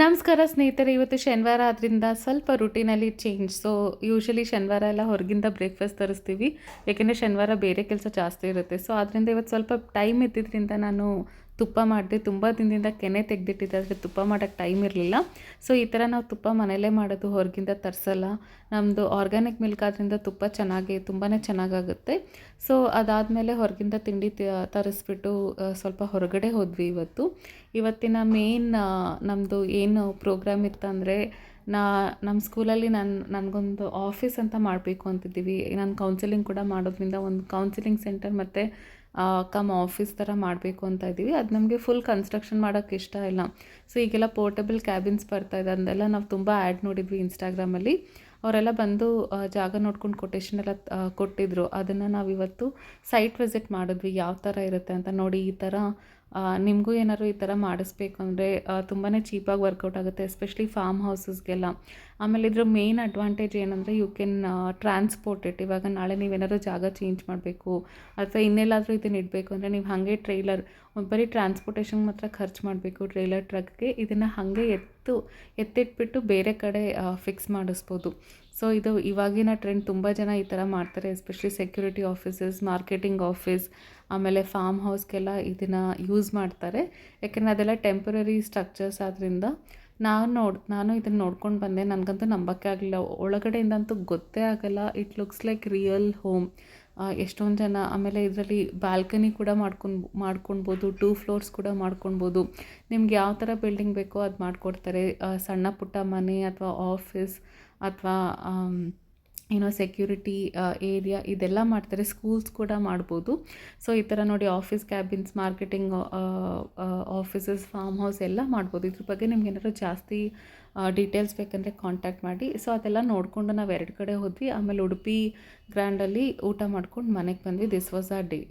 ನಮಸ್ಕಾರ ಸ್ನೇಹಿತರೆ, ಇವತ್ತು ಶನಿವಾರ ಆದ್ದರಿಂದ ಸ್ವಲ್ಪ ರುಟೀನಲ್ಲಿ ಚೇಂಜ್. ಸೊ ಯೂಶಲಿ ಶನಿವಾರ ಎಲ್ಲ ಹೊರಗಿಂದ ಬ್ರೇಕ್ಫಾಸ್ಟ್ ತರಿಸ್ತೀವಿ, ಯಾಕೆಂದರೆ ಶನಿವಾರ ಬೇರೆ ಕೆಲಸ ಜಾಸ್ತಿ ಇರುತ್ತೆ. ಸೊ ಆದ್ದರಿಂದ ಇವತ್ತು ಸ್ವಲ್ಪ ಟೈಮ್ ಇದ್ದಿದ್ದರಿಂದ ನಾನು ತುಪ್ಪ ಮಾಡಿದೆ. ತುಂಬ ದಿನದಿಂದ ಕೆನೆ ತೆಗೆದಿಟ್ಟಿದ್ದೆ, ಆದರೆ ತುಪ್ಪ ಮಾಡೋಕ್ಕೆ ಟೈಮ್ ಇರಲಿಲ್ಲ. ಸೊ ಈ ಥರ ನಾವು ತುಪ್ಪ ಮನೆಯಲ್ಲೇ ಮಾಡೋದು, ಹೊರಗಿಂದ ತರಿಸಲ್ಲ. ನಮ್ಮದು ಆರ್ಗ್ಯಾನಿಕ್ ಮಿಲ್ಕ್ ಆದ್ದರಿಂದ ತುಪ್ಪ ತುಂಬಾ ಚೆನ್ನಾಗಾಗುತ್ತೆ. ಸೊ ಅದಾದಮೇಲೆ ಹೊರಗಿಂದ ತಿಂಡಿ ತರಿಸ್ಬಿಟ್ಟು ಸ್ವಲ್ಪ ಹೊರಗಡೆ ಹೋದ್ವಿ ಇವತ್ತಿನ ಮೇನ್ ನಮ್ಮದು ಏನು ಪ್ರೋಗ್ರಾಮ್ ಇತ್ತಂದರೆ, ನಮ್ಮ ಸ್ಕೂಲಲ್ಲಿ ನನಗೊಂದು ಆಫೀಸ್ ಅಂತ ಮಾಡಬೇಕು ಅಂತಿದ್ದೀವಿ. ನಾನು ಕೌನ್ಸಿಲಿಂಗ್ ಕೂಡ ಮಾಡೋದ್ರಿಂದ ಒಂದು ಕೌನ್ಸಿಲಿಂಗ್ ಸೆಂಟರ್ ಮತ್ತು ಆಫೀಸ್ ಥರ ಮಾಡಬೇಕು ಅಂತ ಇದ್ದೀವಿ. ಅದು ನಮಗೆ ಫುಲ್ ಕನ್ಸ್ಟ್ರಕ್ಷನ್ ಮಾಡೋಕ್ಕೆ ಇಷ್ಟ ಇಲ್ಲ. ಸೊ ಈಗೆಲ್ಲ ಪೋರ್ಟಬಲ್ ಕ್ಯಾಬಿನ್ಸ್ ಬರ್ತಾಯಿದೆ, ಅದನ್ನೆಲ್ಲ ನಾವು ತುಂಬ ಆ್ಯಡ್ ನೋಡಿದ್ವಿ ಇನ್ಸ್ಟಾಗ್ರಾಮಲ್ಲಿ. ಅವರೆಲ್ಲ ಬಂದು ಜಾಗ ನೋಡ್ಕೊಂಡು ಕೊಟೇಶನ್ ಎಲ್ಲ ಕೊಟ್ಟಿದ್ದರು. ಅದನ್ನು ನಾವಿವತ್ತು ಸೈಟ್ ವಿಸಿಟ್ ಮಾಡಿದ್ವಿ, ಯಾವ ಥರ ಇರುತ್ತೆ ಅಂತ. ನೋಡಿ, ಈ ಥರ ನಿಮಗೂ ಏನಾದ್ರು ಈ ಥರ ಮಾಡಿಸ್ಬೇಕು ಅಂದರೆ ತುಂಬಾ ಚೀಪಾಗಿ ವರ್ಕೌಟ್ ಆಗುತ್ತೆ, ಎಸ್ಪೆಷಲಿ ಫಾರ್ಮ್ ಹೌಸಸ್ಗೆಲ್ಲ. ಆಮೇಲೆ ಇದ್ರ ಮೇನ್ ಅಡ್ವಾಂಟೇಜ್ ಏನಂದರೆ, ಯು ಕ್ಯಾನ್ ಟ್ರಾನ್ಸ್ಪೋರ್ಟ್ ಇಟ್. ಇವಾಗ ನಾಳೆ ನೀವೇನಾದ್ರು ಜಾಗ ಚೇಂಜ್ ಮಾಡಬೇಕು ಅಥವಾ ಇನ್ನೆಲ್ಲಾದರೂ ಇದನ್ನು ಇಡಬೇಕು ಅಂದರೆ, ನೀವು ಹಾಗೆ ಬರೀ ಟ್ರಾನ್ಸ್ಪೋರ್ಟೇಷನ್ ಮಾತ್ರ ಖರ್ಚು ಮಾಡಬೇಕು. ಟ್ರೈಲರ್ ಟ್ರಕ್ಗೆ ಇದನ್ನು ಹಾಗೆ ಎತ್ತಿಟ್ಬಿಟ್ಟು ಬೇರೆ ಕಡೆ ಫಿಕ್ಸ್ ಮಾಡಿಸ್ಬೋದು. ಸೊ ಇದು ಇವಾಗಿನ ಟ್ರೆಂಡ್. ತುಂಬ ಜನ ಈ ಥರ ಮಾಡ್ತಾರೆ, especially security offices, marketing office, ಆಮೇಲೆ ಫಾರ್ಮ್ ಹೌಸ್ಗೆಲ್ಲ ಇದನ್ನು ಯೂಸ್ ಮಾಡ್ತಾರೆ. ಯಾಕೆಂದರೆ ಅದೆಲ್ಲ ಟೆಂಪರರಿ ಸ್ಟ್ರಕ್ಚರ್ಸ್ ಆದ್ದರಿಂದ. ನಾನು ಇದನ್ನು ನೋಡ್ಕೊಂಡು ಬಂದೆ. ನನಗಂತೂ ನಂಬೋಕ್ಕೆ ಆಗಲಿಲ್ಲ, ಒಳಗಡೆಯಿಂದಂತೂ ಗೊತ್ತೇ ಆಗಲ್ಲ. It looks like real home. ಎಷ್ಟೊಂದು ಜನ ಆಮೇಲೆ ಇದರಲ್ಲಿ ಬಾಲ್ಕನಿ ಕೂಡ ಮಾಡ್ಕೊಳ್ಬೋದು, 2 ಫ್ಲೋರ್ಸ್ ಕೂಡ ಮಾಡ್ಕೊಳ್ಬೋದು. ನಿಮ್ಗೆ ಯಾವ ಥರ ಬಿಲ್ಡಿಂಗ್ ಬೇಕೋ ಅದು ಮಾಡಿಕೊಡ್ತಾರೆ. ಸಣ್ಣ ಪುಟ್ಟ ಮನೆ ಅಥವಾ ಆಫೀಸ್ ಅಥವಾ ಸೆಕ್ಯೂರಿಟಿ ಏರಿಯಾ ಇದೆಲ್ಲ ಮಾಡ್ತಾರೆ. ಸ್ಕೂಲ್ಸ್ ಕೂಡ ಮಾಡ್ಬೋದು. ಸೊ ಈ ಥರ ನೋಡಿ, office cabins, marketing offices, farm house ಎಲ್ಲ ಮಾಡ್ಬೋದು. ಇದ್ರ ಬಗ್ಗೆ ನಿಮ್ಗೆ ಏನಾದ್ರು ಜಾಸ್ತಿ ಡೀಟೇಲ್ಸ್ ಬೇಕಂದರೆ ಕಾಂಟ್ಯಾಕ್ಟ್ ಮಾಡಿ. ಸೊ ಅದೆಲ್ಲ ನೋಡಿಕೊಂಡು ನಾವು 2 ಕಡೆ ಹೋದ್ವಿ. ಆಮೇಲೆ ಉಡುಪಿ ಗ್ರ್ಯಾಂಡಲ್ಲಿ ಊಟ ಮಾಡ್ಕೊಂಡು ಮನೆಗೆ ಬಂದ್ವಿ. ದಿಸ್ ವಾಸ್ ಆ ಡೇ.